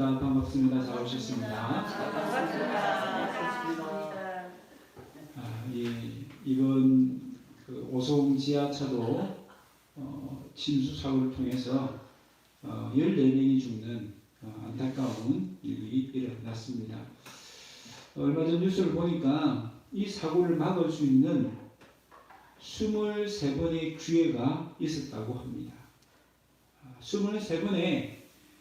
반갑습니다. 잘 오셨습니다. 이번 오송 지하차도 침수 사고를 통해서 14명이 죽는 안타까운 일이 일어났습니다. 얼마 전 뉴스를 보니까 이 사고를 막을 수 있는 23번의 기회가 있었다고 합니다. 23번의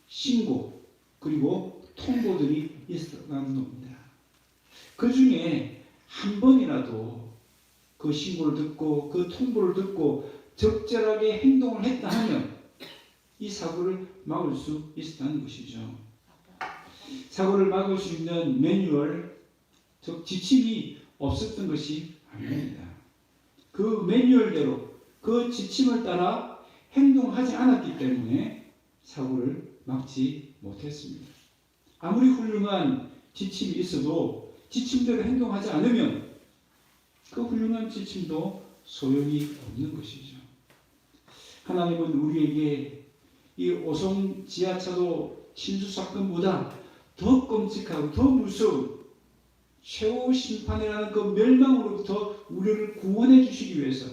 신고 그리고 통보들이 있었다는 겁니다. 그 중에 한 번이라도 그 신고를 듣고 그 통보를 듣고 적절하게 행동을 했다 하면 이 사고를 막을 수 있었다는 것이죠. 사고를 막을 수 있는 매뉴얼, 즉 지침이 없었던 것이 아닙니다. 그 매뉴얼대로 그 지침을 따라 행동하지 않았기 때문에 사고를 막지 못했습니다. 아무리 훌륭한 지침이 있어도 지침대로 행동하지 않으면 그 훌륭한 지침도 소용이 없는 것이죠. 하나님은 우리에게 이 오송 지하차도 침수 사건보다 더 끔찍하고 더 무서운 최후 심판이라는 그 멸망으로부터 우리를 구원해 주시기 위해서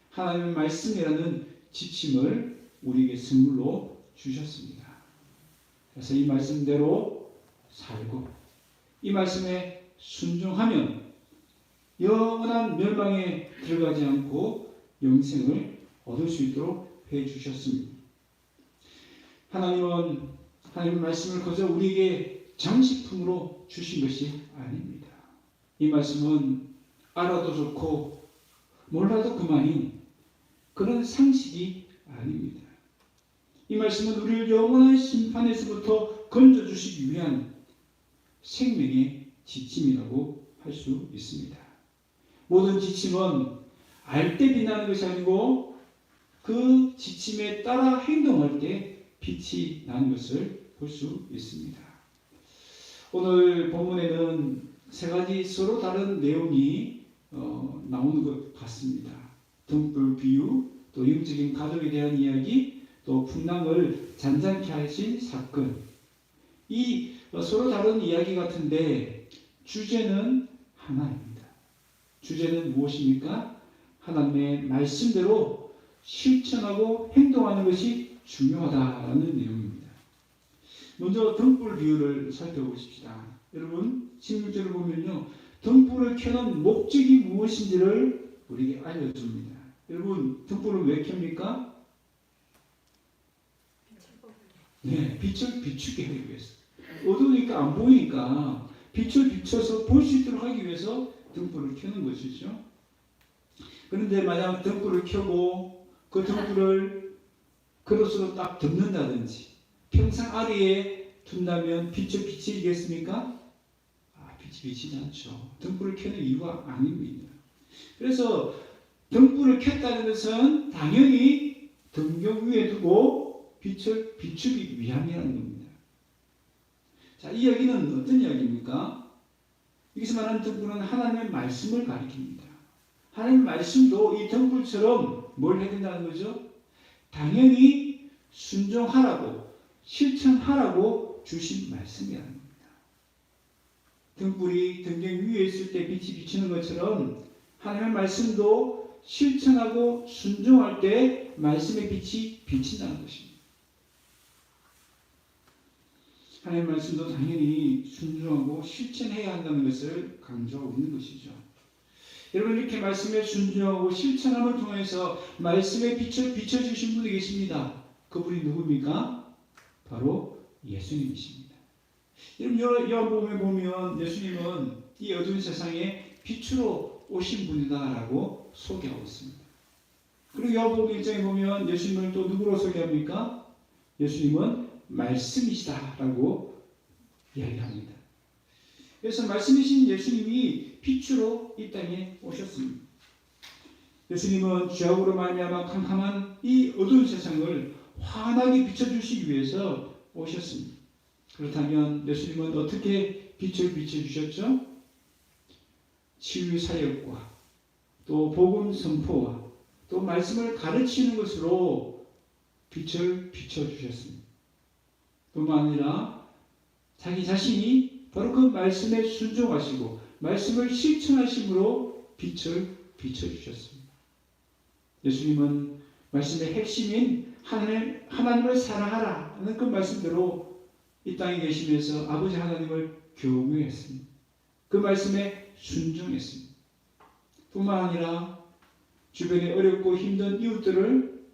하나님의 말씀이라는 지침을 우리에게 선물로 주셨습니다. 그래서 이 말씀대로 살고 이 말씀에 순종하면 영원한 멸망에 들어가지 않고 영생을 얻을 수 있도록 해 주셨습니다. 하나님은 하나님의 말씀을 거저 우리에게 장식품으로 주신 것이 아닙니다. 이 말씀은 알아도 좋고 몰라도 그만인 그런 상식이 아닙니다. 이 말씀은 우리를 영원한 심판에서부터 건져주시기 위한 생명의 지침이라고 할 수 있습니다. 모든 지침은 알 때 빛나는 것이 아니고 그 지침에 따라 행동할 때 빛이 나는 것을 볼 수 있습니다. 오늘 본문에는 세 가지 서로 다른 내용이 나오는 것 같습니다. 등불 비유, 또 영적인 가족에 대한 이야기, 또 풍랑을 잔잔케 하신 사건. 이 서로 다른 이야기 같은데 주제는 하나입니다. 주제는 무엇입니까? 하나님의 말씀대로 실천하고 행동하는 것이 중요하다라는 내용입니다. 먼저 등불 비유를 살펴보십시다. 여러분 16절을 보면요, 등불을 켜는 목적이 무엇인지를 우리에게 알려줍니다. 여러분 등불을 왜 켭니까? 네, 빛을 비추게 하기 위해서. 어두우니까 안 보이니까 빛을 비춰서 볼 수 있도록 하기 위해서 등불을 켜는 것이죠. 그런데 만약 등불을 켜고 그 등불을 그릇으로 딱 덮는다든지 평상 아래에 둔다면 빛을 비치겠습니까? 빛이 비치지 않죠. 등불을 켜는 이유가 아닙니다. 그래서 등불을 켰다는 것은 당연히 등경 위에 두고 빛을 비추기 위함이라는 겁니다. 자, 이 이야기는 어떤 이야기입니까? 여기서 말하는 등불은 하나님의 말씀을 가리킵니다. 하나님의 말씀도 이 등불처럼 뭘 해야 된다는 거죠? 당연히 순종하라고, 실천하라고 주신 말씀이라는 겁니다. 등불이 등경 위에 있을 때 빛이 비치는 것처럼 하나님의 말씀도 실천하고 순종할 때 말씀의 빛이 비친다는 것입니다. 하나님의 말씀도 당연히 순종하고 실천해야 한다는 것을 강조하고 있는 것이죠. 여러분 이렇게 말씀에 순종하고 실천함을 통해서 말씀의 빛을 비춰주신 분이 계십니다. 그분이 누굽니까? 바로 예수님이십니다. 여러분 요한복음에 보면 예수님은 이 어두운 세상에 빛으로 오신 분이다라고 소개하고 있습니다. 그리고 요한복음 1장에 보면 예수님을 또 누구로 소개합니까? 예수님은 말씀이시다라고 이야기합니다. 그래서 말씀이신 예수님이 빛으로 이 땅에 오셨습니다. 예수님은 죄악으로 말미암아 캄캄한 이 어두운 세상을 환하게 비춰주시기 위해서 오셨습니다. 그렇다면 예수님은 어떻게 빛을 비춰주셨죠? 치유 사역과 또 복음 선포와 또 말씀을 가르치는 것으로 빛을 비춰주셨습니다. 뿐만 아니라 자기 자신이 바로 그 말씀에 순종하시고 말씀을 실천하심으로 빛을 비춰주셨습니다. 예수님은 말씀의 핵심인 하나님을 사랑하라 하는 그 말씀대로 이 땅에 계시면서 아버지 하나님을 경외했습니다. 그 말씀에 순종했습니다. 뿐만 아니라 주변에 어렵고 힘든 이웃들을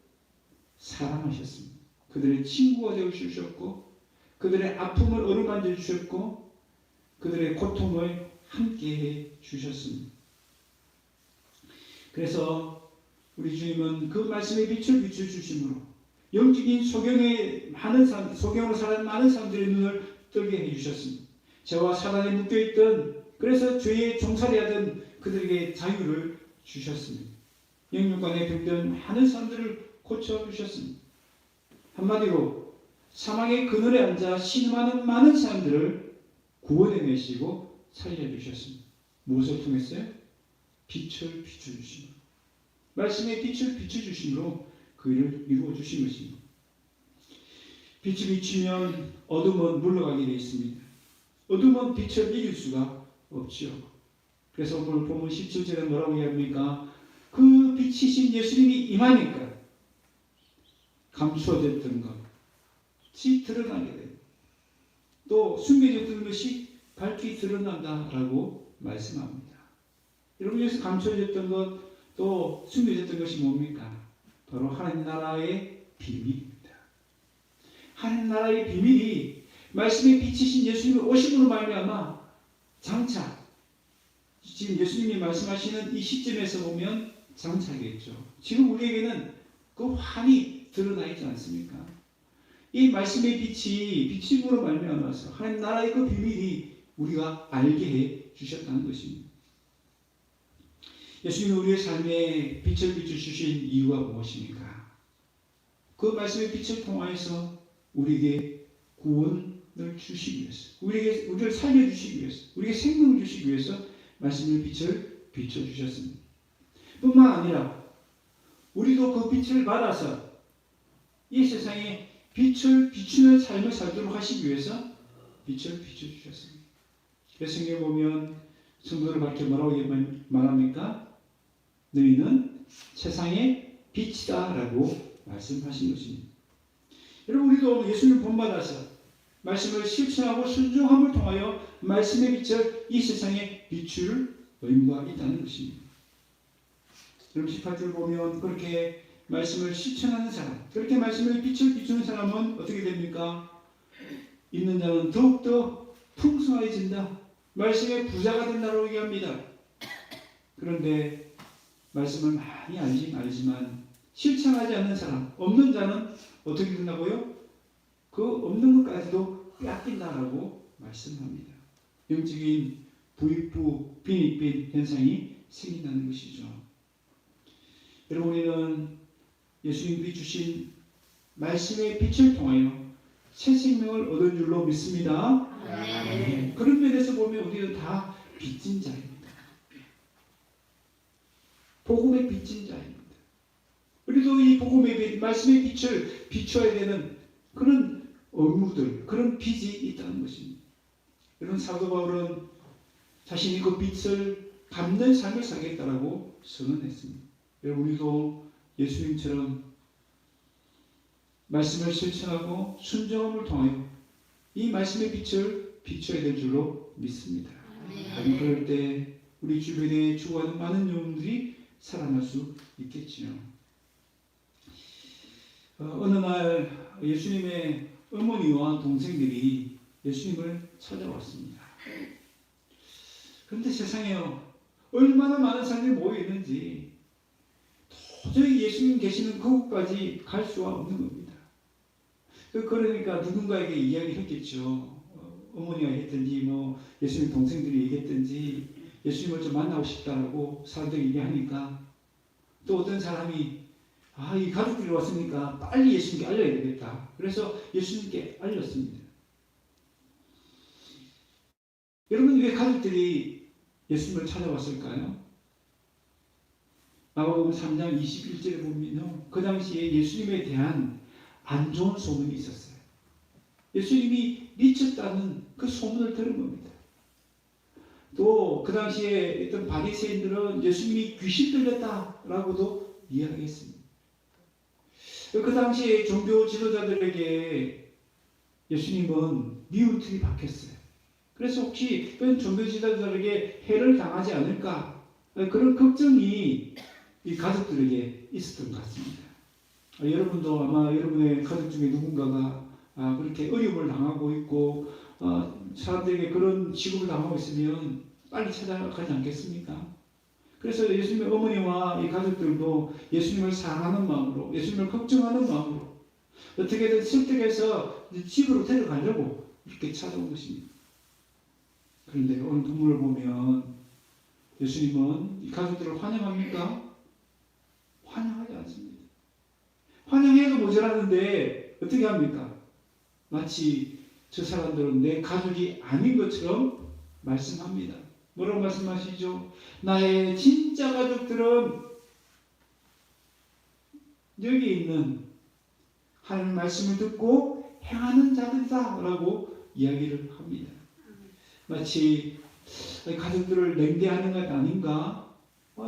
사랑하셨습니다. 그들의 친구가 되어 주셨고 그들의 아픔을 어루만져 주셨고 그들의 고통을 함께해 주셨습니다. 그래서 우리 주님은 그 말씀의 빛을 비춰주심으로 영적인 소경으로 살아가는 많은 사람들의 눈을 뜨게 해주셨습니다. 죄와 사단에 묶여있던 그래서 죄에 종살이하던 그들에게 자유를 주셨습니다. 영육간에 병든 많은 사람들을 고쳐주셨습니다. 한마디로 사망의 그늘에 앉아 신음하는 많은 사람들을 구원해내시고 살려주셨습니다. 무엇을 통했어요? 빛을 비춰주심으로. 말씀의 빛을 비춰주심으로 그 일을 이루어주신 것입니다. 빛이 비추면 어둠은 물러가게 되어 있습니다. 어둠은 빛을 이길 수가 없지요. 그래서 오늘 본문 17절에 뭐라고 이야기합니까? 그 빛이신 예수님이 임하니까 감추어졌던 것이 드러나게 돼요. 또 숨겨졌던 것이 밝히 드러난다라고 말씀합니다. 여러분, 여기서 감춰졌던 것, 또 숨겨졌던 것이 뭡니까? 바로 하나님 나라의 비밀입니다. 하나님 나라의 비밀이 말씀에 비치신 예수님의 오심으로 말미암아 장차 지금 예수님이 말씀하시는 이 시점에서 보면 장차겠죠. 지금 우리에게는 그 환히 드러나 있지 않습니까? 이 말씀의 빛이 비침으로 말미암아서 하나님 나라의 그 비밀이 우리가 알게 해 주셨다는 것입니다. 예수님이 우리의 삶에 빛을 비춰주신 이유가 무엇입니까? 그 말씀의 빛을 통하여서 우리에게 구원을 주시기 위해서, 우리를 살려주시기 위해서, 우리에게 생명을 주시기 위해서 말씀의 빛을 비춰주셨습니다. 뿐만 아니라 우리도 그 빛을 받아서 이 세상에 빛을 비추는 삶을 살도록 하시기 위해서 빛을 비춰주셨습니다. 성경에 보면 성도를 밝혀 뭐라고 말합니까? 너희는 세상의 빛이다 라고 말씀하신 것입니다. 여러분, 우리도 예수님을 본받아서 말씀을 실천하고 순종함을 통하여 말씀의 빛을 이 세상에 비출 의무가 있다는 것입니다. 여러분, 18절 보면 그렇게 말씀을 실천하는 사람, 그렇게 말씀의 빛을 비추는 사람은 어떻게 됩니까? 있는 자는 더욱더 풍성해진다. 말씀의 부자가 된다고 얘기합니다. 그런데 말씀을 많이 알지만 실천하지 않는 사람, 없는 자는 어떻게 된다고요? 그 없는 것까지도 뺏긴다라고 말씀합니다. 영적인 부익부, 빈익빈 현상이 생긴다는 것이죠. 여러분, 우리는 예수님이 주신 말씀의 빛을 통하여 새 생명을 얻은 줄로 믿습니다. 네. 그런 면에서 보면 우리는 다 빚진 자입니다. 복음의 빚진 자입니다. 우리도 이 복음의 빛, 말씀의 빛을 비춰야 되는 그런 의무들, 그런 빚이 있다는 것입니다. 이런 사도 바울은 자신이 그 빛을 갚는 삶을 살겠다라고 선언했습니다. 여러분, 우리도 예수님처럼 말씀을 실천하고 순종함을 통하여 이 말씀의 빛을 비춰야 될 줄로 믿습니다. 그럴 때 우리 주변에 죽어가는 많은 영혼들이 살아날 수 있겠지요. 어느 날 예수님의 어머니와 동생들이 예수님을 찾아왔습니다. 그런데 세상에요, 얼마나 많은 사람들이 모여있는지 도저히 예수님 계시는 그곳까지 갈 수가 없는 겁니다. 그러니까 누군가에게 이야기를 했겠죠. 어머니가 했든지 예수님 동생들이 얘기했든지 예수님을 좀 만나고 싶다라고 사람들이 얘기하니까 또 어떤 사람이 이 가족들이 왔으니까 빨리 예수님께 알려야 되겠다. 그래서 예수님께 알렸습니다. 여러분, 왜 가족들이 예수님을 찾아왔을까요? 마가복음 3장 21절에 보면요, 그 당시에 예수님에 대한 안 좋은 소문이 있었어요. 예수님이 미쳤다는 그 소문을 들은 겁니다. 또 그 당시에 있던 바리새인들은 예수님이 귀신 들렸다라고도 이야기했습니다. 그 당시에 종교 지도자들에게 예수님은 미운 틀이 박혔어요. 그래서 혹시 그런 종교 지도자들에게 해를 당하지 않을까 그런 걱정이 이 가족들에게 있었던 것 같습니다. 여러분도 아마 여러분의 가족 중에 누군가가 그렇게 어려움을 당하고 있고 사람들에게 그런 취급을 당하고 있으면 빨리 찾아가지 않겠습니까? 그래서 예수님의 어머니와 이 가족들도 예수님을 사랑하는 마음으로, 예수님을 걱정하는 마음으로 어떻게든 설득해서 집으로 데려가려고 이렇게 찾아온 것입니다. 그런데 오늘 본문을 보면 예수님은 이 가족들을 환영합니까? 환영하지 않습니다. 환영해도 모자라는데 어떻게 합니까? 마치 저 사람들은 내 가족이 아닌 것처럼 말씀합니다. 뭐라고 말씀하시죠? 나의 진짜 가족들은 여기 있는 하나님 말씀을 듣고 행하는 자들이다 라고 이야기를 합니다. 마치 가족들을 냉대하는 것 아닌가?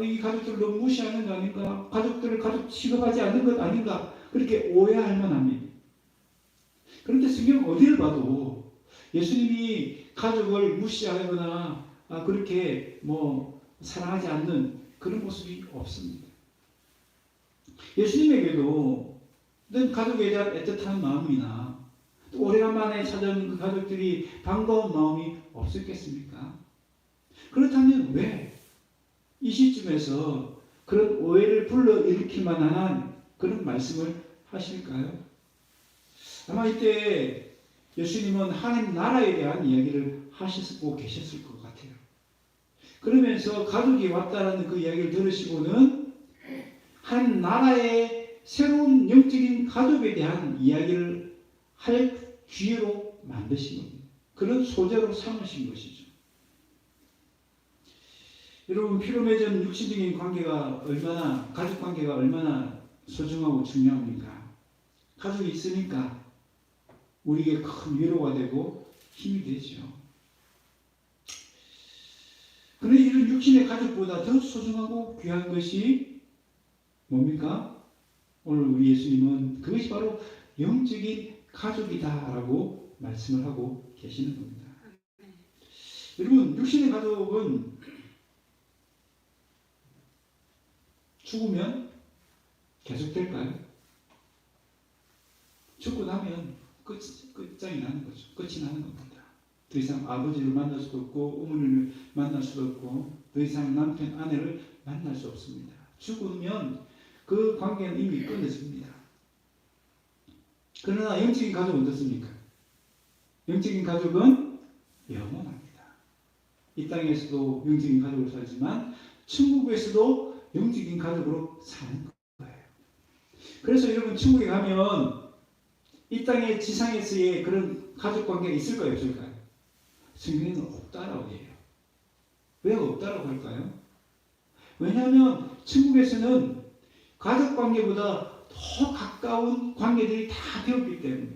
이 가족들을 너무 무시하는 것 아닌가? 가족들을 가족 취급하지 않는 것 아닌가? 그렇게 오해할 만합니다. 그런데 성경 어디를 봐도 예수님이 가족을 무시하거나 그렇게 사랑하지 않는 그런 모습이 없습니다. 예수님에게도 늘 가족에 대한 애틋한 마음이나 또 오래간만에 찾아온 그 가족들이 반가운 마음이 없었겠습니까? 그렇다면 왜 이 시점에서 그런 오해를 불러일으킬 만한 그런 말씀을 하실까요? 아마 이때 예수님은 하나님 나라에 대한 이야기를 하시고 계셨을 것 같아요. 그러면서 가족이 왔다는 그 이야기를 들으시고는 하나님 나라의 새로운 영적인 가족에 대한 이야기를 할 기회로 만드신 겁니다. 그런 소재로 삼으신 것이죠. 여러분, 피로 맺은 육신적인 관계가 얼마나, 가족 관계가 얼마나 소중하고 중요합니까? 가족이 있으니까 우리에게 큰 위로가 되고 힘이 되죠. 그런데 이런 육신의 가족보다 더 소중하고 귀한 것이 뭡니까? 오늘 우리 예수님은 그것이 바로 영적인 가족이다라고 말씀을 하고 계시는 겁니다. 여러분, 육신의 가족은 죽으면 계속될까요? 죽고 나면 끝장이 나는 거죠. 끝이 나는 겁니다. 더 이상 아버지를 만날 수도 없고 어머니를 만날 수도 없고 더 이상 남편, 아내를 만날 수 없습니다. 죽으면 그 관계는 이미 끊어집니다. 그러나 영적인 가족은 어떻습니까? 영적인 가족은 영원합니다. 이 땅에서도 영적인 가족으로 살지만 천국에서도 영적인 가족으로 사는 거예요. 그래서 여러분, 천국에 가면 이 땅의 지상에서의 그런 가족 관계가 있을까요? 없을까요? 성경에는 없다라고 해요. 왜 없다라고 할까요? 왜냐하면 천국에서는 가족 관계보다 더 가까운 관계들이 다 되었기 때문에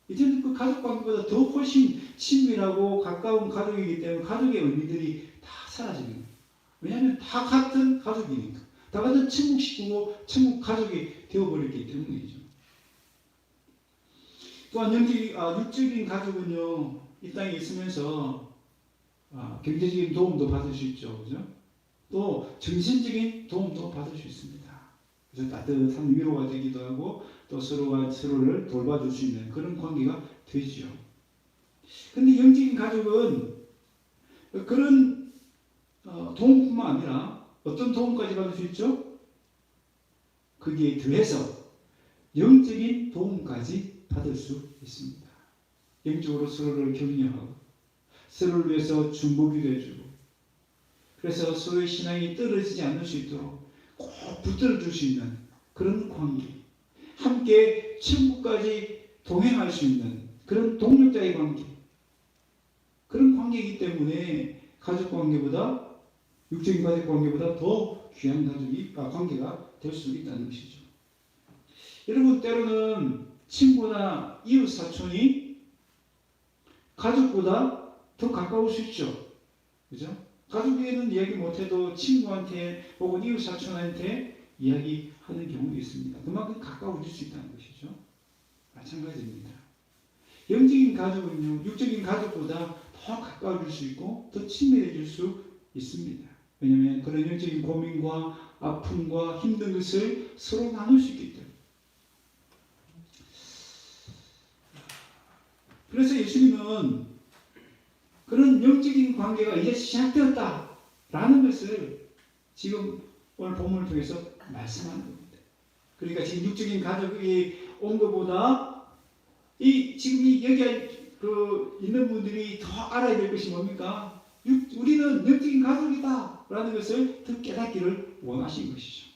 이제는 그 가족 관계보다 더 훨씬 친밀하고 가까운 가족이기 때문에 가족의 의미들이 다 사라지는 거예요. 왜냐하면 다 같은 가족이니까. 다 같은 천국 식구고 천국 가족이 되어버렸기 때문이죠. 또한 육적인 가족은요, 이 땅에 있으면서 경제적인 도움도 받을 수 있죠. 그죠? 또 정신적인 도움도 받을 수 있습니다. 그래서 따뜻한 위로가 되기도 하고 또 서로가 서로를 돌봐줄 수 있는 그런 관계가 되죠. 그런데 영적인 가족은 그런 도움뿐만 아니라 어떤 도움까지 받을 수 있죠? 거기에 더해서 영적인 도움까지 받을 수 있습니다. 영적으로 서로를 격려하고 서로를 위해서 중보기도 해주고 그래서 서로의 신앙이 떨어지지 않을 수 있도록 꼭 붙들어줄 수 있는 그런 관계, 함께 천국까지 동행할 수 있는 그런 동력자의 관계, 그런 관계이기 때문에 가족 관계보다, 육적인 가족 관계보다 더 귀한 관계가 될 수 있다는 것이죠. 여러분, 때로는 친구나 이웃 사촌이 가족보다 더 가까울 수 있죠. 그죠? 가족에는 이야기 못해도 친구한테 혹은 이웃 사촌한테 이야기하는 경우도 있습니다. 그만큼 가까워질 수 있다는 것이죠. 마찬가지입니다. 영적인 가족은요, 육적인 가족보다 더 가까워질 수 있고 더 친밀해질 수 있습니다. 왜냐하면 그런 영적인 고민과 아픔과 힘든 것을 서로 나눌 수 있기 때문에. 그래서 예수님은 그런 영적인 관계가 이제 시작되었다라는 것을 지금 오늘 본문을 통해서 말씀하는 겁니다. 그러니까 지금 육적인 가족이 온 것보다 지금 여기 있는 분들이 더 알아야 될 것이 뭡니까? 우리는 영적인 가족이다라는 것을 더 깨닫기를 원하신 것이죠.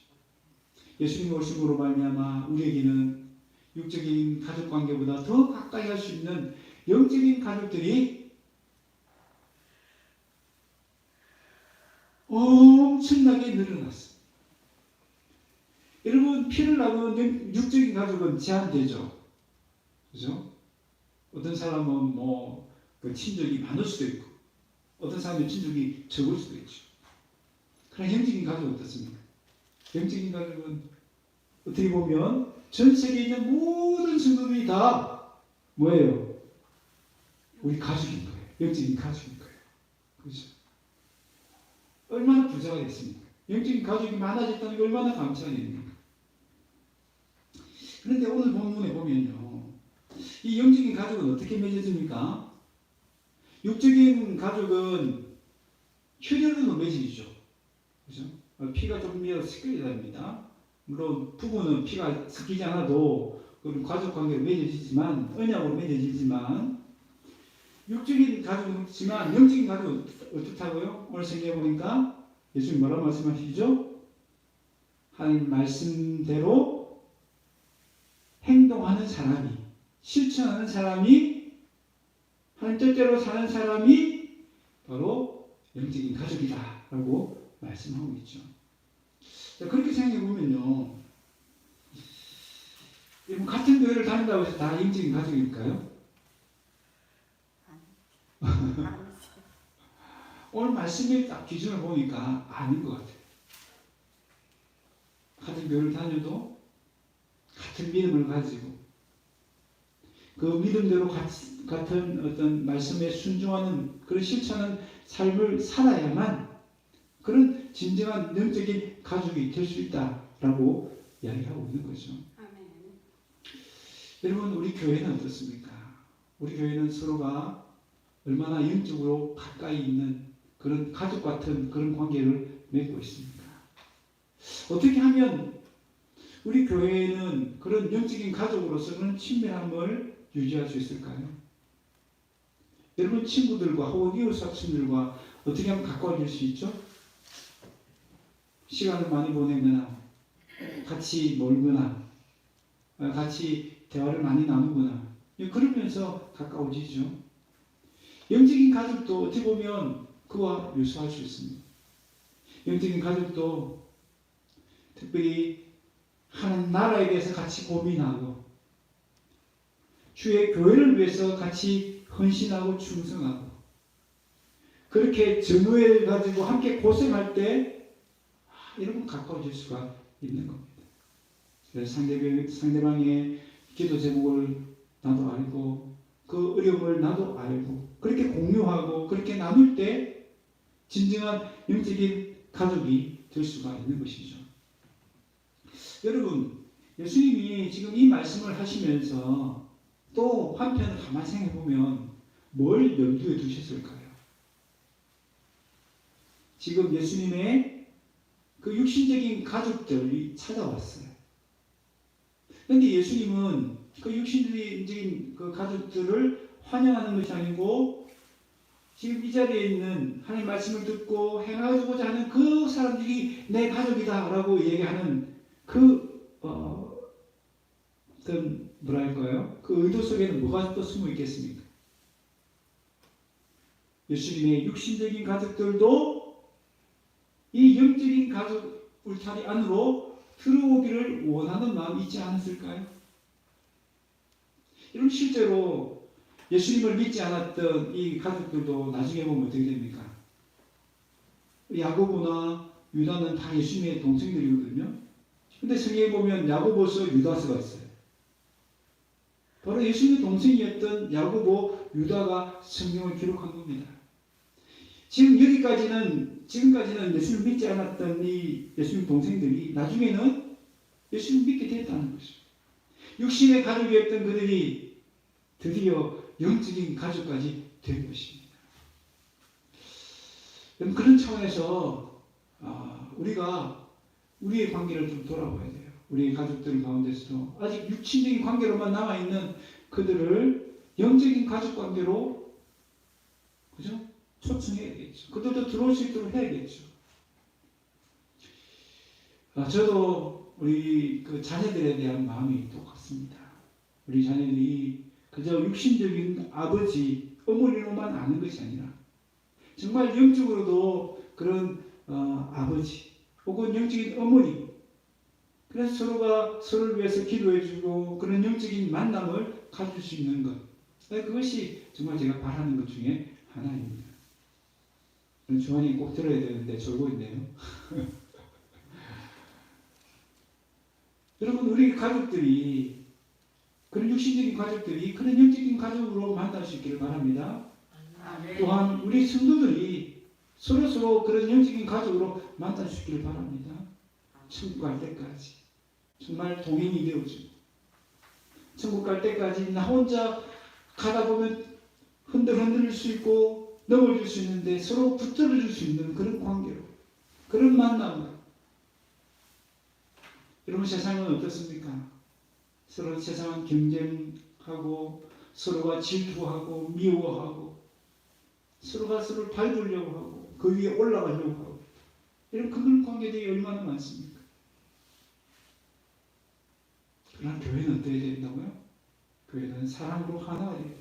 예수님 오심으로 말미암아 우리에게는 육적인 가족 관계보다 더 가까이 할 수 있는 영적인 가족들이 엄청나게 늘어났어요. 여러분, 피를 나누는 육적인 가족은 제한되죠. 그죠? 어떤 사람은 그 친족이 많을 수도 있고, 어떤 사람은 친족이 적을 수도 있죠. 그러나 영적인 가족은 어떻습니까? 영적인 가족은 어떻게 보면 전 세계에 있는 모든 성도들이 다 뭐예요? 우리 가족인 거예요. 영적인 가족인 거예요. 그렇죠? 얼마나 부자가 됐습니까? 영적인 가족이 많아졌다는 게 얼마나 감사한 일입니까? 그런데 오늘 본문에 보면요, 이 영적인 가족은 어떻게 맺어집니까? 육적인 가족은 혈연으로 맺어지죠. 그죠? 피가 좀 섞여야 됩니다. 물론 부부는 피가 섞이지 않아도 가족 관계로 맺어지지만, 언약으로 맺어지지만, 육적인 가족은 없지만 영적인 가족은 어떻다고요? 오늘 성경에 보니까 예수님 뭐라고 말씀하시죠? 하나님 말씀대로 행동하는 사람이, 실천하는 사람이, 하나님 뜻대로 사는 사람이 바로 영적인 가족이다 라고 말씀하고 있죠. 자, 그렇게 생각해 보면요, 같은 교회를 다닌다고 해서 다 영적인 가족일까요? 오늘 말씀의 딱 기준을 보니까 아닌 것 같아요. 같은 교회를 다녀도 같은 믿음을 가지고 그 믿음대로 같은 어떤 말씀에 순종하는 그런 실천하는 삶을 살아야만 그런 진정한 영적인 가족이 될 수 있다라고 이야기하고 있는 거죠. 아멘. 여러분, 우리 교회는 어떻습니까? 우리 교회는 서로가 얼마나 영적으로 가까이 있는 그런 가족 같은 그런 관계를 맺고 있습니까? 어떻게 하면 우리 교회는 그런 영적인 가족으로서 그런 친밀함을 유지할 수 있을까요? 여러분, 친구들과 혹은 이웃 사촌들과 어떻게 하면 가까워질 수 있죠? 시간을 많이 보내거나 같이 놀거나 같이 대화를 많이 나누거나 그러면서 가까워지죠. 영적인 가족도 어떻게 보면 그와 유사할 수 있습니다. 영적인 가족도 특별히 하나님 나라에 대해서 같이 고민하고 주의 교회를 위해서 같이 헌신하고 충성하고 그렇게 정의를 가지고 함께 고생할 때 여러분 가까워질 수가 있는 겁니다. 그래서 상대방의 기도 제목을 나도 알고 그 어려움을 나도 알고 그렇게 공유하고 그렇게 나눌 때 진정한 영적인 가족이 될 수가 있는 것이죠. 여러분, 예수님이 지금 이 말씀을 하시면서 또 한편을 가만히 생각해 보면 뭘 염두에 두셨을까요? 지금 예수님의 그 육신적인 가족들이 찾아왔어요. 그런데 예수님은 그 육신적인 그 가족들을 환영하는 것이 아니고 지금 이 자리에 있는 하나님 말씀을 듣고 행하고자 하는 그 사람들이 내 가족이다 라고 얘기하는 그 어떤 뭐랄까요? 그 의도 속에는 뭐가 또 숨어 있겠습니까? 예수님의 육신적인 가족들도 이 영적인 가족 울타리 안으로 들어오기를 원하는 마음이 있지 않았을까요? 여러분, 실제로 예수님을 믿지 않았던 이 가족들도 나중에 보면 어떻게 됩니까? 야고보나 유다는 다 예수님의 동생들이거든요. 근데 성경에 보면 야고보서 유다서가 있어요. 바로 예수님의 동생이었던 야고보, 유다가 성경을 기록한 겁니다. 지금까지는 예수님을 믿지 않았던 이 예수님 동생들이 나중에는 예수님을 믿게 됐다는 것이죠. 육신의 가족이었던 그들이 드디어 영적인 가족까지 된 것입니다. 그런 차원에서 우리가 우리의 관계를 좀 돌아봐야 돼요. 우리 가족들 가운데서도 아직 육신적인 관계로만 남아있는 그들을 영적인 가족 관계로, 그죠? 초청해야겠죠. 그들도 들어올 수 있도록 해야겠죠. 저도 우리 그 자녀들에 대한 마음이 똑같습니다. 우리 자녀들이 그저 육신적인 아버지, 어머니로만 아는 것이 아니라 정말 영적으로도 그런 아버지 혹은 영적인 어머니, 그래서 서로가 서로를 위해서 기도해주고 그런 영적인 만남을 가질 수 있는 것, 그것이 정말 제가 바라는 것 중에 하나입니다. 주환이 꼭 들어야 되는데 졸고 있네요. 여러분, 우리 가족들이, 그런 육신적인 가족들이 그런 영적인 가족으로 만날 수 있기를 바랍니다. 또한 우리 성도들이 서로 그런 영적인 가족으로 만날 수 있기를 바랍니다. 천국 갈 때까지 정말 동행이 되어주고, 천국 갈 때까지 나 혼자 가다 보면 흔들릴 수 있고 넘어질 수 있는데 서로 붙들어줄 수 있는 그런 관계로, 그런 만남으로. 여러분, 세상은 어떻습니까? 세상은 경쟁하고 서로가 질투하고 미워하고 서로가 서로를 밟으려고 하고 그 위에 올라가려고 하고, 이런 그런 관계들이 얼마나 많습니까? 그러나 교회는 어떻게 된다고요? 교회는 사랑으로 하나가 돼요.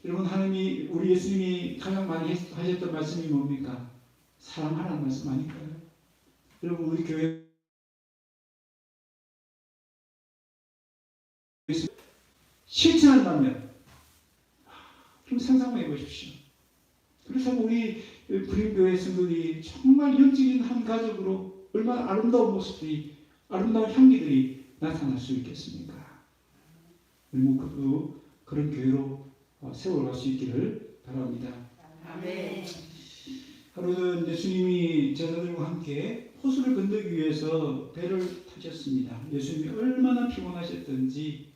여러분, 하나님이, 우리 예수님이 가장 많이 하셨던 말씀이 뭡니까? 사랑하라는 말씀 아닐까요? 여러분, 우리 교회 실천한다면 좀 상상해 보십시오. 그래서 우리 불임교회 성도들이 정말 영적인 한 가족으로 얼마나 아름다운 모습들이, 아름다운 향기들이 나타날 수 있겠습니까? 우리 모두 그런 교회로 세워갈 수 있기를 바랍니다. 아멘. 하루는 예수님이 제자들과 함께 호수를 건너기 위해서 배를 타셨습니다. 예수님이 얼마나 피곤하셨던지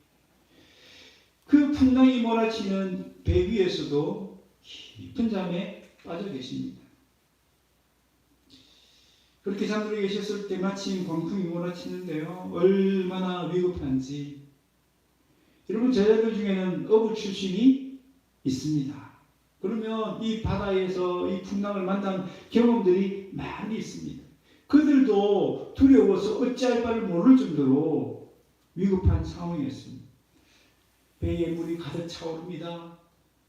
그 풍랑이 몰아치는 배 위에서도 깊은 잠에 빠져 계십니다. 그렇게 잠들어 계셨을 때 마침 광풍이 몰아치는데요, 얼마나 위급한지. 여러분, 제자들 중에는 어부 출신이 있습니다. 그러면 이 바다에서 이 풍랑을 만난 경험들이 많이 있습니다. 그들도 두려워서 어찌할 바를 모를 정도로 위급한 상황이었습니다. 배에 물이 가득 차오릅니다.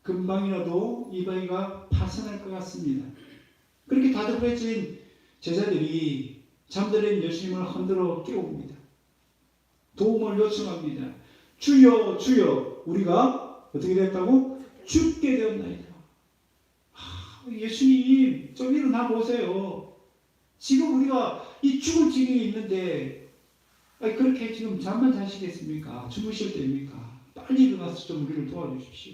금방이라도 이 바위가 파산할 것 같습니다. 그렇게 다급해진 제자들이 잠들은 예수님을 흔들어 깨웁니다. 도움을 요청합니다. 주여, 주여, 우리가 어떻게 됐다고? 죽게 되었나이다. 예수님, 좀 일어나 보세요. 지금 우리가 이 죽을 지경에 있는데 그렇게 지금 잠만 자시겠습니까? 주무실 때입니까? 빨리 일어나서 좀 우리를 도와주십시오.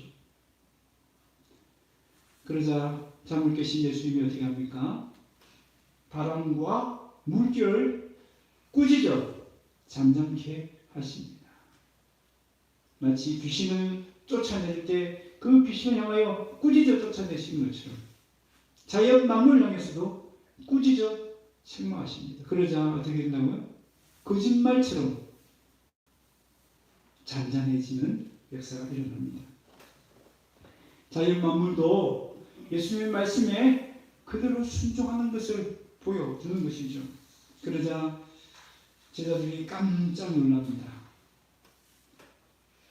그러자 잠을 깨신 예수님이 어떻게 합니까? 바람과 물결을 꾸짖어 잠잠케 하십니다. 마치 귀신을 쫓아낼 때 그 귀신을 향하여 꾸짖어 쫓아내신 것처럼 자연 만물을 향해서도 꾸짖어 책망하십니다. 그러자 어떻게 된다고요? 거짓말처럼 잔잔해지는 역사가 일어납니다. 자연 만물도 예수님의 말씀에 그대로 순종하는 것을 보여주는 것이죠. 그러자 제자들이 깜짝 놀랍니다.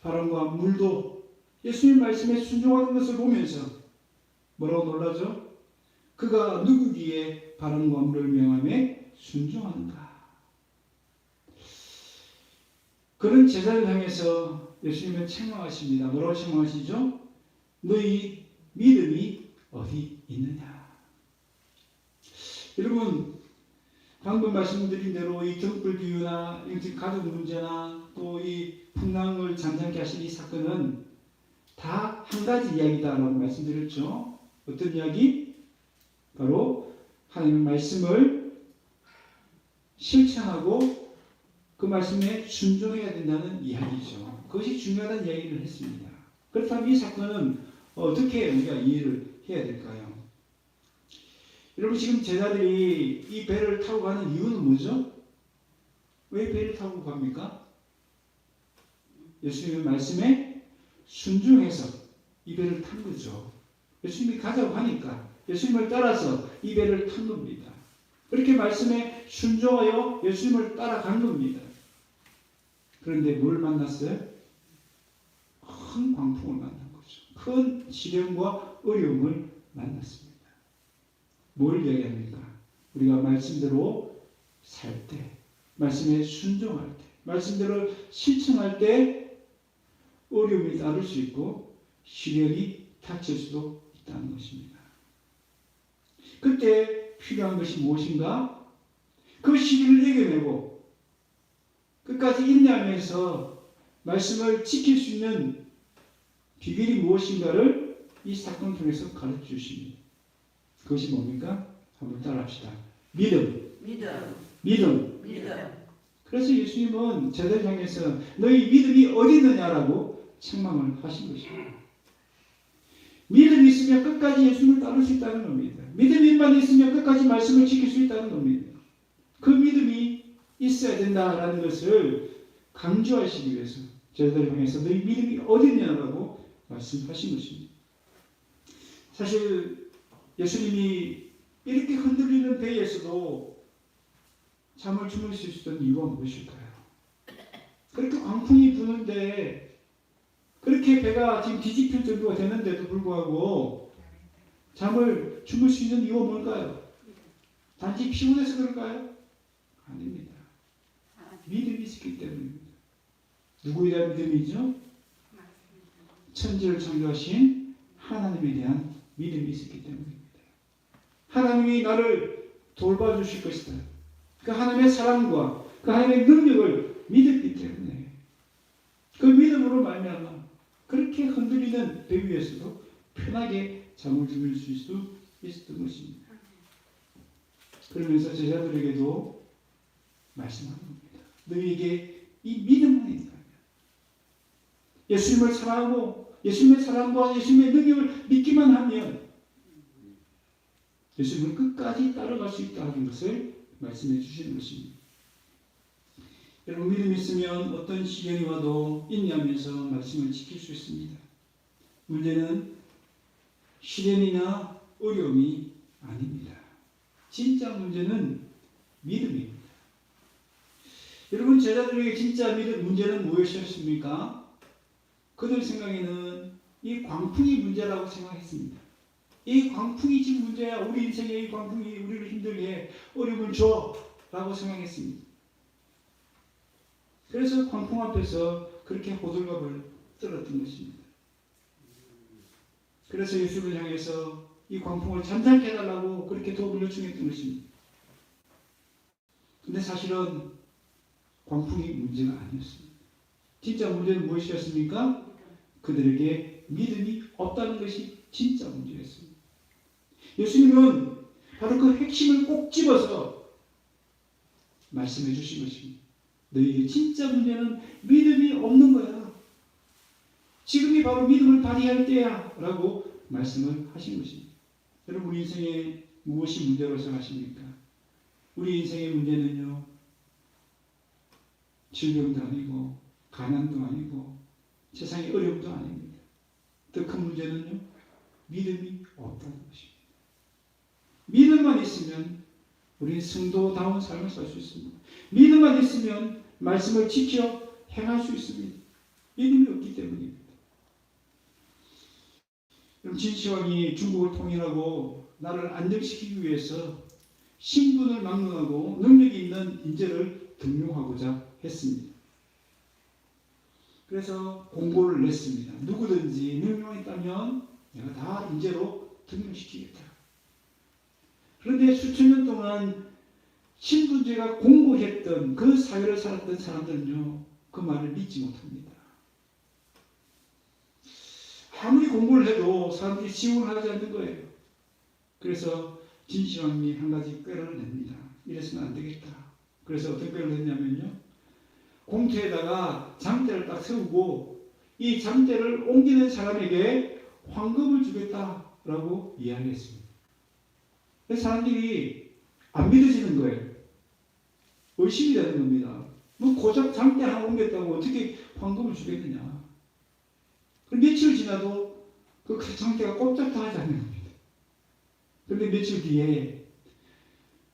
바람과 물도 예수님 말씀에 순종하는 것을 보면서 뭐라고 놀라죠? 그가 누구기에 바람과 물을 명함에 순종하는가? 그런 제자를 향해서 예수님은 책망하십니다. 뭐라고 책망하시죠? 너희 믿음이 어디 있느냐? 여러분, 방금 말씀드린 대로 이 등불 비유나 가족 문제나 또 이 풍랑을 잠잠케 하신 이 사건은 다 한 가지 이야기다라고 말씀드렸죠. 어떤 이야기? 바로 하나님의 말씀을 실천하고 그 말씀에 순종해야 된다는 이야기죠. 그것이 중요하다는 이야기를 했습니다. 그렇다면 이 사건은 어떻게 우리가 이해를 해야 될까요? 여러분, 지금 제자들이 이 배를 타고 가는 이유는 뭐죠? 왜 배를 타고 갑니까? 예수님의 말씀에 순종해서 이 배를 탄 거죠. 예수님이 가자고 하니까 예수님을 따라서 이 배를 탄 겁니다. 그렇게 말씀에 순종하여 예수님을 따라간 겁니다. 그런데 뭘 만났어요? 큰 광풍을 만난 거죠. 큰 시련과 어려움을 만났습니다. 뭘 이야기합니까? 우리가 말씀대로 살 때, 말씀에 순종할 때, 말씀대로 실천할 때 어려움이 따를 수 있고 시련이 닥칠 수도 있다는 것입니다. 그때 필요한 것이 무엇인가? 그 시련을 이겨내고 끝까지 인내하면서 말씀을 지킬 수 있는 비결이 무엇인가를 이 사건을 통해서 가르쳐 주십니다. 그것이 뭡니까? 한번 따라합시다. 믿음. 그래서 예수님은 제자들 향해서 너희 믿음이 어디 있느냐라고 책망을 하신 것입니다. 믿음이 있으면 끝까지 예수님을 따를 수 있다는 겁니다. 믿음만 있으면 끝까지 말씀을 지킬 수 있다는 겁니다. 그 믿음이 있어야 된다라는 것을 강조하시기 위해서 제자들 향해서 너희 믿음이 어디 있냐라고 말씀하신 것입니다. 사실 예수님이 이렇게 흔들리는 배에서도 잠을 주무실 수 있던 이유가 무엇일까요? 그렇게 광풍이 부는데 그렇게 배가 지금 뒤집힐 정도가 되는데도 불구하고 잠을 주무실 수 있는 이유가 뭘까요? 단지 피곤해서 그럴까요? 아닙니다. 믿음이 있었기 때문입니다. 누구에 대한 믿음이죠? 천지를 창조하신 하나님에 대한 믿음이 있었기 때문입니다. 하나님이 나를 돌봐주실 것이다. 그 하나님의 사랑과 그 하나님의 능력을 믿었기 때문에 그 믿음으로 말미암아 그렇게 흔들리는 배 위에서도 편하게 잠을 주무실 수 있었던 것입니다. 그러면서 제자들에게도 말씀하는 겁니다. 너희에게 이 믿음만 있다면 예수님을 사랑하고 예수님의 사랑과 예수님의 능력을 믿기만 하면 예수님을 끝까지 따라갈 수 있다는 것을 말씀해 주시는 것입니다. 여러분, 믿음이 있으면 어떤 시련이 와도 인내하면서 말씀을 지킬 수 있습니다. 문제는 시련이나 어려움이 아닙니다. 진짜 문제는 믿음입니다. 여러분, 제자들에게 진짜 문제는 무엇이었습니까? 그들 생각에는 이 광풍이 문제라고 생각했습니다. 이 광풍이 지금 문제야. 우리 인생의 이 광풍이 우리를 힘들게 어려움을 줘 라고 생각했습니다. 그래서 광풍 앞에서 그렇게 호들갑을 떨었던 것입니다. 그래서 예수를 향해서 이 광풍을 잠잠케 해달라고 그렇게 도움을 요청했던 것입니다. 근데 사실은 광풍이 문제가 아니었습니다. 진짜 문제는 무엇이었습니까? 그들에게 믿음이 없다는 것이 진짜 문제였습니다. 예수님은 바로 그 핵심을 꼭 집어서 말씀해 주신 것입니다. 너희의 진짜 문제는 믿음이 없는 거야. 지금이 바로 믿음을 발휘할 때야 라고 말씀을 하신 것입니다. 여러분, 우리 인생에 무엇이 문제라고 생각하십니까? 우리 인생의 문제는요, 질병도 아니고 가난도 아니고 세상의 어려움도 아닙니다. 더 큰 문제는요, 믿음이 없다는 것입니다. 믿음만 있으면 우리는 성도다운 삶을 살 수 있습니다. 믿음만 있으면 말씀을 지켜 행할 수 있습니다. 믿음이 없기 때문입니다. 그럼 진시황이 중국을 통일하고 나라를 안정시키기 위해서 신분을 막론하고 능력이 있는 인재를 등용하고자 했습니다. 그래서 공고를 냈습니다. 누구든지 능력이 있다면 내가 다 인재로 등용시키겠다. 그런데 수천 년 동안 신분제가 공고했던 그 사회를 살았던 사람들은요, 그 말을 믿지 못합니다. 아무리 공부를 해도 사람들이 지원을 하지 않는 거예요. 그래서 진시황이 한 가지 꾀를 냅니다. 이래서는 안 되겠다. 그래서 어떤 꾀를 냈냐면요, 공터에다가 장대를 딱 세우고 이 장대를 옮기는 사람에게 황금을 주겠다라고 이야기했습니다. 그래서 사람들이 안 믿어지는 거예요. 의심이 되는 겁니다. 뭐 고작 장대 하나 옮겼다고 어떻게 황금을 주겠느냐. 그럼 며칠 지나도 그 장대가 꼼짝도 하지 않는 겁니다. 그런데 며칠 뒤에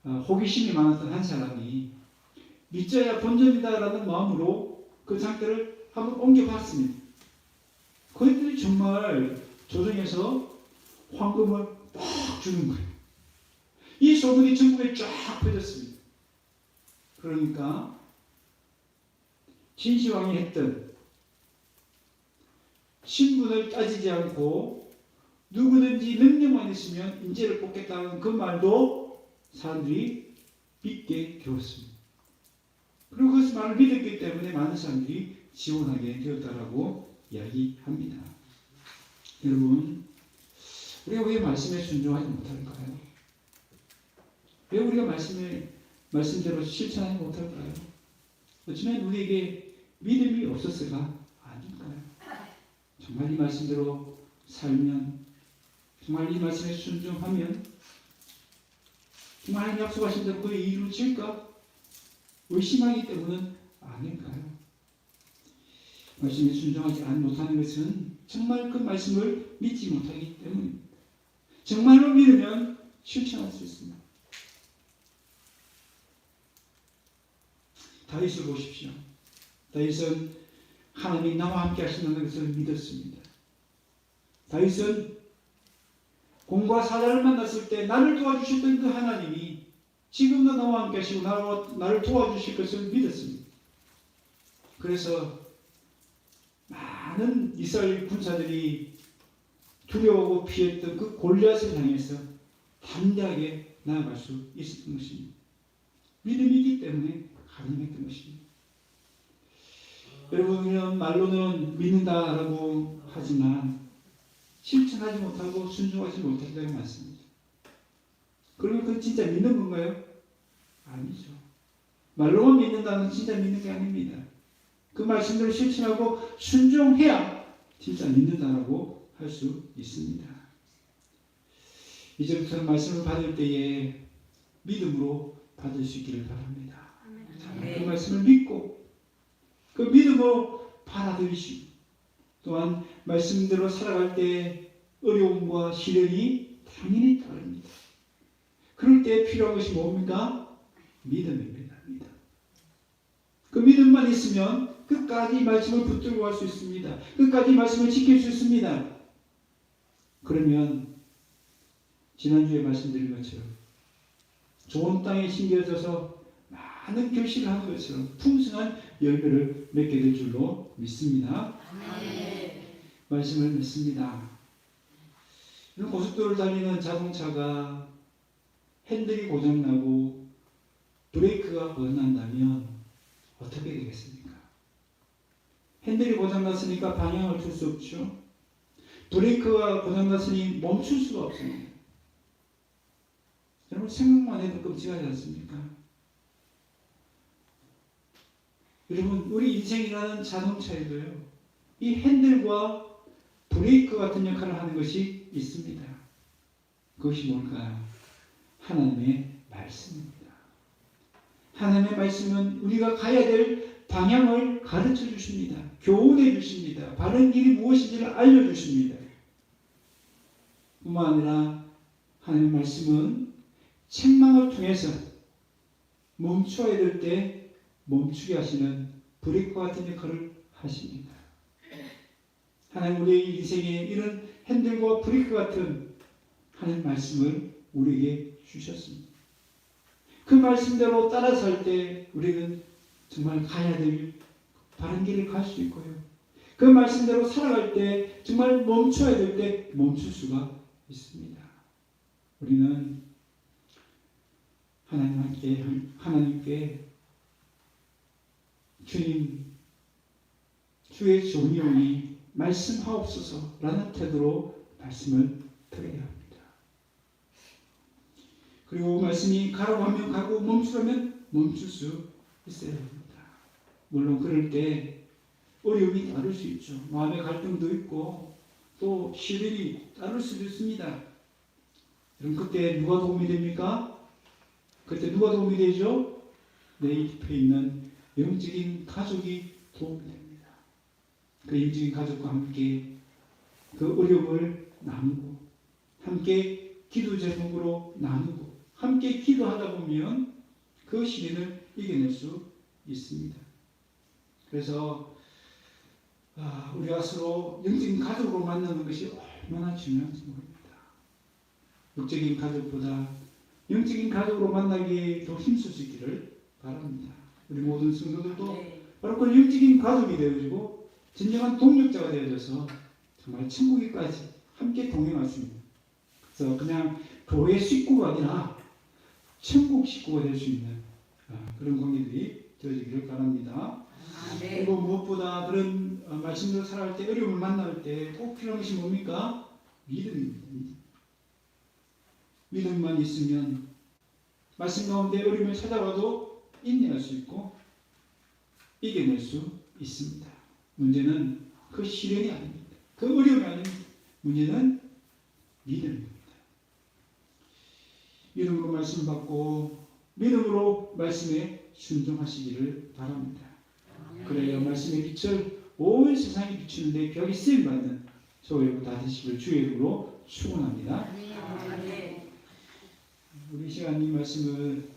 호기심이 많았던 한 사람이 믿져야 본전이다라는 마음으로 그 장대를 한번 옮겨봤습니다. 그랬더니 정말 조정에서 황금을 막 주는 거예요. 이 소문이 전국에 쫙 퍼졌습니다. 그러니까 진시황이 했던 신분을 따지지 않고 누구든지 능력만 있으면 인재를 뽑겠다는 그 말도 사람들이 믿게 되었습니다. 그리고 그 말을 믿었기 때문에 많은 사람들이 지원하게 되었다라고 이야기합니다. 여러분, 우리가 왜 말씀에 순종하지 못할까요? 왜 우리가 말씀대로 실천하지 못할까요? 어쩌면 우리에게 믿음이 없었을까? 아닐까요? 정말 이 말씀대로 살면, 정말 이 말씀에 순종하면, 정말 하나님 약속하신 대로 그의 이루어질까? 의심하기 때문은 아닐까요? 말씀에 순종하지 못하는 것은 정말 그 말씀을 믿지 못하기 때문입니다. 정말로 믿으면 실천할 수 있습니다. 다윗을 보십시오. 다윗은 하나님이 나와 함께 하신다는 것을 믿었습니다. 다윗은 공과 사자를 만났을 때 나를 도와주셨던 그 하나님이 지금도 나와 함께 하시고 나를 도와주실 것을 믿었습니다. 그래서 많은 이스라엘 군사들이 두려워하고 피했던 그 골리앗을 향해서 담대하게 나아갈 수 있었던 것입니다. 믿음이기 때문에 가능했던 것입니다. 여러분, 우리는 말로는 믿는다라고 하지만 실천하지 못하고 순종하지 못할 때가 많습니다. 그러면 그건 진짜 믿는 건가요? 아니죠. 말로만 믿는다는 건 진짜 믿는 게 아닙니다. 그 말씀대로 실천하고 순종해야 진짜 믿는다라고 할 수 있습니다. 이제부터 말씀을 받을 때에 믿음으로 받을 수 있기를 바랍니다. 그 말씀을 믿고 그 믿음으로 받아들이시고 또한 말씀대로 살아갈 때 어려움과 시련이 당연히 따릅니다. 그럴 때 필요한 것이 뭡니까? 믿음입니다. 믿음. 그 믿음만 있으면 끝까지 말씀을 붙들고 갈 수 있습니다. 끝까지 말씀을 지킬 수 있습니다. 그러면 지난주에 말씀드린 것처럼 좋은 땅에 심겨져서 많은 결실을 하는 것처럼 풍성한 열매를 맺게 될 줄로 믿습니다. 말씀을 맺습니다. 이런 고속도로를 달리는 자동차가 핸들이 고장나고 브레이크가 고장난다면 어떻게 되겠습니까? 핸들이 고장났으니까 방향을 틀 수 없죠. 브레이크가 고장났으니 멈출 수가 없습니다. 여러분, 생각만 해도 끔찍하지 않습니까? 여러분, 우리 인생이라는 자동차에도요, 이 핸들과 브레이크 같은 역할을 하는 것이 있습니다. 그것이 뭘까요? 하나님의 말씀입니다. 하나님의 말씀은 우리가 가야 될 방향을 가르쳐 주십니다. 교훈해 주십니다. 바른 길이 무엇인지를 알려주십니다. 뿐만 아니라 하나님의 말씀은 책망을 통해서 멈춰야 될 때 멈추게 하시는 브레이크와 같은 역할을 하십니다. 하나님 우리의 인생에 이런 핸들과 브레이크 같은 하나님 말씀을 우리에게 주셨습니다. 그 말씀대로 따라 살 때 우리는 정말 가야 될 바른 길을 갈 수 있고요. 그 말씀대로 살아갈 때 정말 멈춰야 될 때 멈출 수가 있습니다. 우리는 하나님께 주님, 주의 종이오니 말씀하옵소서라는 태도로 말씀을 드려야 합니다. 그리고 말씀이 가라고 하면 가고 멈추라면 멈출 수 있어야 합니다. 물론 그럴 때 어려움이 따를 수 있죠. 마음의 갈등도 있고 또 시련이 따를 수도 있습니다. 그럼 그때 누가 도움이 됩니까? 그때 누가 도움이 되죠? 내 옆에 있는 영적인 가족이 도움이 됩니다. 그 영적인 가족과 함께 그 어려움을 나누고 함께 기도 제목으로 나누고 함께 기도하다 보면 그 시련을 이겨낼 수 있습니다. 그래서 우리가 서로 영적인 가족으로 만나는 것이 얼마나 중요한지 모릅니다. 육적인 가족보다 영적인 가족으로 만나기에 더 힘쓸 수 있기를 바랍니다. 우리 모든 성도들도 바로 그 영적인 가족이 되어지고 진정한 동력자가 되어져서 정말 천국에까지 함께 동행할 수 있는, 그래서 그냥 교회 식구가 아니라 천국 식구가 될 수 있는 그런 관계들이 되어지기를 바랍니다. 그리고 무엇보다 그런 말씀대로 살아갈 때, 어려움을 만날 때 꼭 필요한 것이 뭡니까? 믿음입니다. 믿음만 있으면 말씀 가운데 어려움을 찾아와도 인내할 수 있고 이겨낼 수 있습니다. 문제는 그 시련이 아닙니다. 그 어려움이 아닙니다. 문제는 믿음입니다. 믿음으로 말씀 받고 믿음으로 말씀에 순종하시기를 바랍니다. 그래야 말씀의 빛을 온 세상에 비추는데 벽이 쓰임받는 저와 여러분 다 되시길 주의 이름으로 축원합니다. 우리 시간 이 말씀을